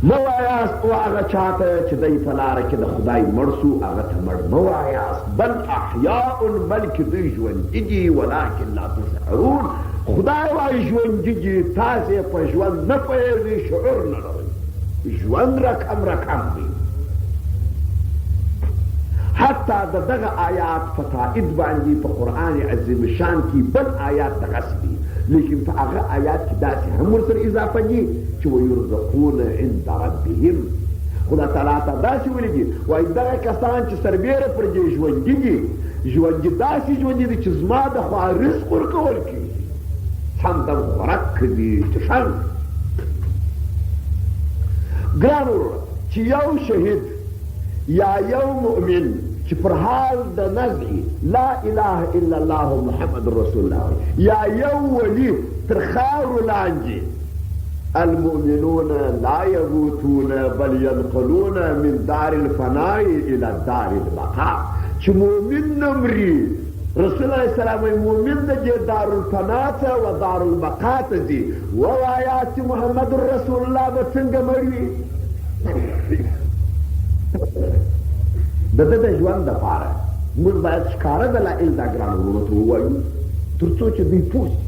مه وایاست او هغه چاته چې دی په لاره کې د خدای مړ سو هغه ته مړ مه وایاست بل احیاء بلکې دوی ژوندي دي ولکن لا تشعرون خدای وایي ژوندي دي تاسې په ژوند نه پوهېږئ شعور نه لرئ ژوند رقم دی حتی د دغه آیات په تایید باندې په قرآن عظیم شان کې بل آیات دغسې دي لیکن په هغه آیات کې داسې هم ورسره اضافه دي چې ویرزقون عند ربهم خدا تعالی ته داسې ویلي دي وایي دغه کسان چې سربیره پر دې ژوندي دي ژوندي داسې ژوندي دي چې زما د خوا رزق ورکول کېږي همدم خوراک کوي چشان ګران وروره چې یو شهید یا یو مؤمن چې پر حال د نزع لا اله الا الله محمد رسول الله یا یو ولی تر خاورو لاندې المؤمنون لا يموتون بل ينقلون من دار الفناء الى دار البقاء چې مؤمن نه مري رسول الله السلام مؤمن د دې دار الفناء ته و دار البقاء ته ځي ووایه چې محمد رسول الله به څنګه مړ وي د ده د ژوند دپاره موږ باید ښکاره دلایل دا ګران وروڼو ته ووایو تر څو چې دوی پوه شي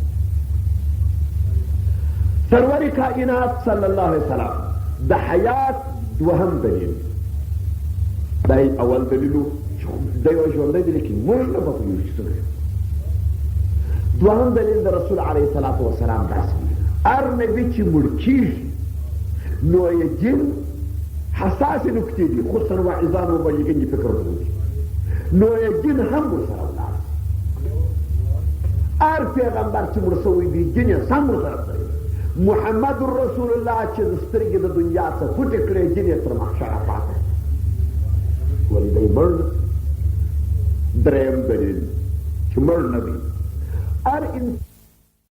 سرور کائنات صلی الله علیه وسلم د حیات دوهم دلیل دا اول دلیل و دی یو ژوندی دی لیکن موږ نه به پوهېږو چې څنګه دوهم دلیل د رسول علیه الصلاة وسلام داسې وي هر نبي چې مړ کېږي نو یې دین حساس نکتې دي خصوصا واعظان و مبلغین دي فکر وکړي نو یې دین هم ورسره ولاړ هر پیغمبر چې مړ شوی دی دین یې سم ورسره دی محمد رسول الله چې د سترګې د دنیا څخه پټې کړې دین یې تر محشره پاته ولې دی مړ دریم دلیل چې مړ نه وي هر